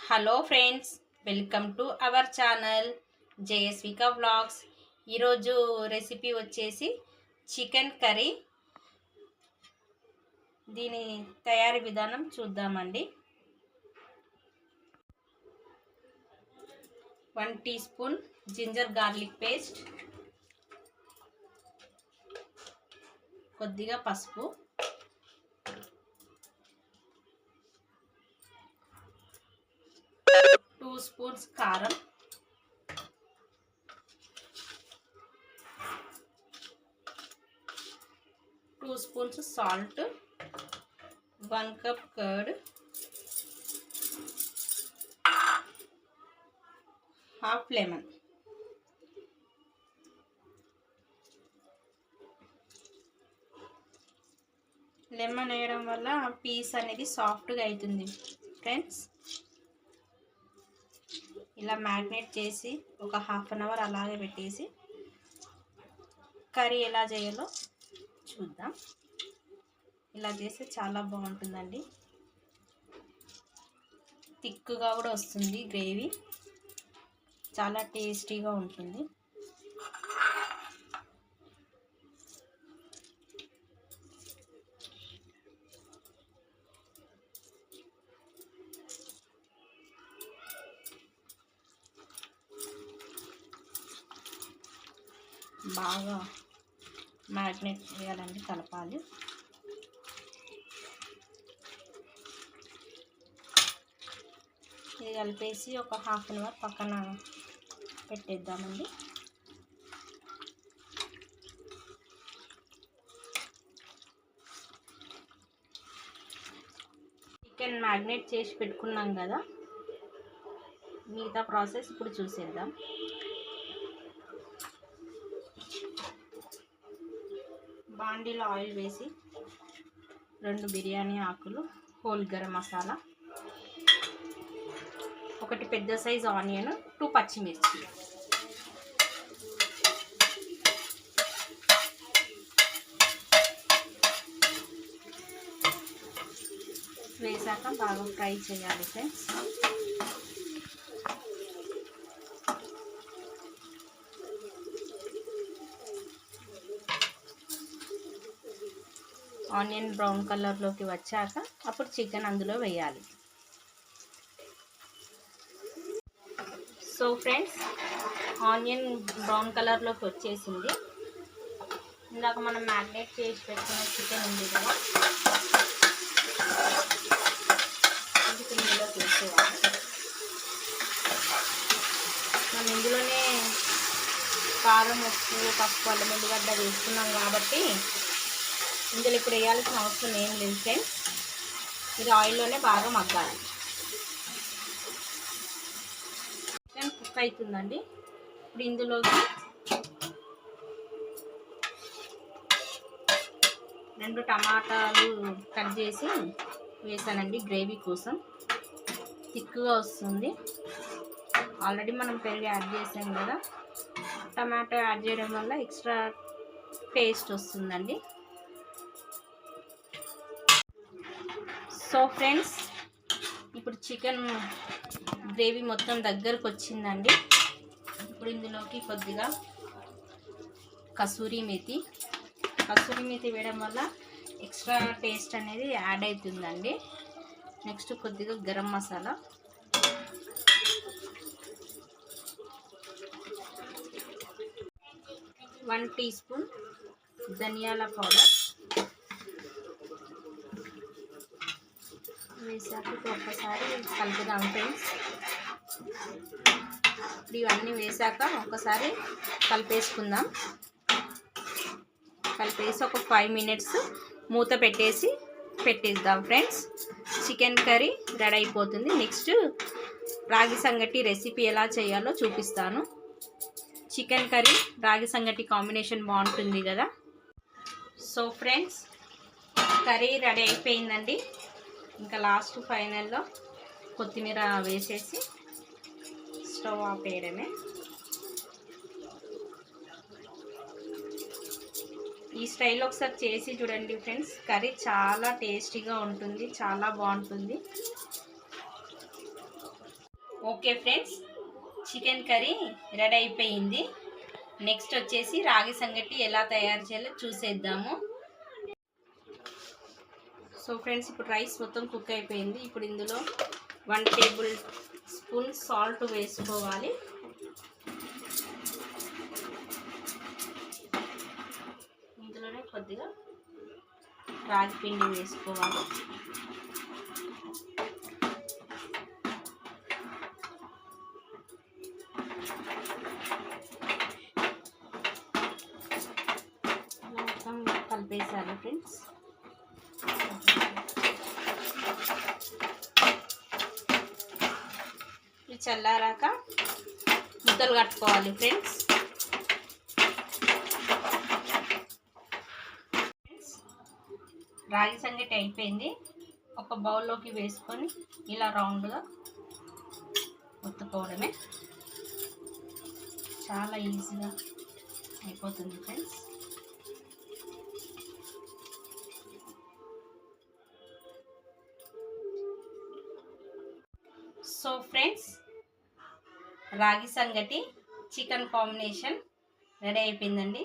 Hello friends, welcome to our channel Jayaswika vlogs. ఈరోజు recipe వచ్చేసి chicken curry. దీని తయారీ విధానం చూద్దామండి. 1 teaspoon ginger garlic paste, కొద్దిగా పసుపు, 2 స్పూన్స్ కారం, 2 స్పూన్స్ salt, 1 cup curd, half lemon. Lemon వేయడం వల్ల పీస్ అనేది సాఫ్ట్గా అవుతుంది ఫ్రెండ్స్. ఇలా మ్యాగ్నేట్ చేసి ఒక హాఫ్ అన్ అవర్ అలాగే పెట్టేసి కర్రీ ఎలా చేయాలో చూద్దాం. ఇలా చేస్తే చాలా బాగుంటుందండి. థిక్గా కూడా వస్తుంది, గ్రేవీ చాలా టేస్టీగా ఉంటుంది. బాగా మ్యాగ్నేట్ చేయాలండి, కలపాలి. ఇది కలిపేసి ఒక హాఫ్ అన్ అవర్ పక్కన పెట్టేద్దామండి. చికెన్ మ్యాగ్నేట్ చేసి పెట్టుకున్నాం కదా, మిగతా ప్రాసెస్ ఇప్పుడు చూసేద్దాం. బాండీలో ఆయిల్ వేసి 2 బిర్యానీ ఆకులు, హోల్ గరం మసాలా, 1 పెద్ద సైజు ఆనియన్, 2 పచ్చిమిర్చి వేసాక బాగా ఫ్రై చేయాలి ఫ్రెండ్స్. ఆనియన్ బ్రౌన్ కలర్లోకి వచ్చాక అప్పుడు చికెన్ అందులో వేయాలి. సో ఫ్రెండ్స్, ఆనియన్ బ్రౌన్ కలర్లోకి వచ్చేసింది. ఇందాక మనం మ్యాగ్నేట్ చేసి పెట్టుకున్న చికెన్ ఉంది కదా, ఇందులో వేసేయాలి. మనం ఇందులోనే కారం, ఉప్పు, పసుపు, అల్లం ఎల్లిగడ్డ వేసుకున్నాం కాబట్టి ఇందులో ఇప్పుడు వేయాల్సిన అవసరం ఏం లేదు ఫ్రెండ్స్. ఇది ఆయిల్లోనే బాగా మగ్గాలి. చికెన్ కుక్ అవుతుందండి. ఇప్పుడు ఇందులోకి 2 టమాటాలు కట్ చేసి వేసానండి, గ్రేవీ కోసం. థిక్గా వస్తుంది. ఆల్రెడీ మనం పెరుగు యాడ్ చేసాం కదా, టమాటో యాడ్ చేయడం వల్ల ఎక్స్ట్రా టేస్ట్ వస్తుందండి. సో ఫ్రెండ్స్, ఇప్పుడు చికెన్ గ్రేవీ మొత్తం దగ్గరకు వచ్చిందండి. ఇప్పుడు ఇందులోకి కొద్దిగా కసూరి మేతి వేయడం వల్ల ఎక్స్ట్రా టేస్ట్ అనేది యాడ్ అవుతుందండి. నెక్స్ట్ కొద్దిగా garam masala, one teaspoon ధనియాల పౌడర్ వేసాక ఒక్కసారి కలుపుదాం ఫ్రెండ్స్. ఇప్పుడు ఇవన్నీ వేసాక ఒకసారి కలిపేసుకుందాం. కలిపేసి ఒక 5 మినిట్స్ మూత పెట్టేద్దాం ఫ్రెండ్స్. చికెన్ కర్రీ రెడీ అయిపోతుంది. నెక్స్ట్ రాగి సంగటి రెసిపీ ఎలా చేయాలో చూపిస్తాను. చికెన్ కర్రీ రాగి సంగటి కాంబినేషన్ బాగుంటుంది కదా. సో ఫ్రెండ్స్, కర్రీ రెడీ అయిపోయిందండి. ఇంకా లాస్ట్ ఫైనల్లో కొత్తిమీర వేసేసి స్టవ్ ఆపేయడమే. ఈ స్టైల్లో ఒకసారి చేసి చూడండి ఫ్రెండ్స్. కర్రీ చాలా టేస్టీగా ఉంటుంది, చాలా బాగుంటుంది. Okay friends, chicken curry ready అయిపోయింది. నెక్స్ట్ వచ్చేసి రాగి సంగటి ఎలా తయారు చేయాలో చూసేద్దాము. సో ఫ్రెండ్స్, ఇప్పుడు రైస్ మొత్తం కుక్ అయిపోయింది. ఇప్పుడు ఇందులో 1 టేబుల్ స్పూన్ సాల్ట్ వేసుకోవాలి. ఇందులోనే కొద్దిగా రాగి పిండి వేసుకోవాలి. మొత్తం కలిపేసాలి ఫ్రెండ్స్. ఇది చల్లారాక ముద్దలు కట్టుకోవాలి ఫ్రెండ్స్. రాగి సంగటి అయిపోయింది. ఒక బౌల్లోకి వేసుకొని ఇలా రౌండ్గా ఒత్తుకోవడమే. చాలా ఈజీగా అయిపోతుంది ఫ్రెండ్స్. సో ఫ్రెండ్స్, రాగి సంగటి చికెన్ కాంబినేషన్ రెడీ అయిపోయిందండి.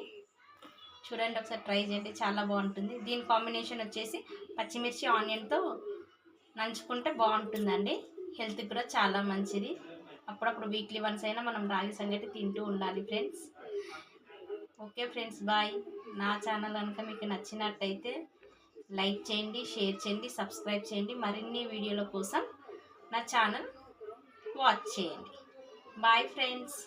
చూడండి, ఒకసారి ట్రై చేయండి, చాలా బాగుంటుంది. దీని కాంబినేషన్ వచ్చేసి పచ్చిమిర్చి ఆనియన్తో నంచుకుంటే బాగుంటుందండి. హెల్త్కి కూడా చాలా మంచిది. అప్పుడప్పుడు వీక్లీ వన్స్ అయినా మనం రాగి సంగటి తింటూ ఉండాలి ఫ్రెండ్స్. Okay friends, bye. నా ఛానల్ కనుక మీకు నచ్చినట్టయితే లైక్ చేయండి, షేర్ చేయండి, సబ్స్క్రైబ్ చేయండి. మరిన్ని వీడియోల కోసం నా ఛానల్ వాచ్ చేయండి. Bye friends.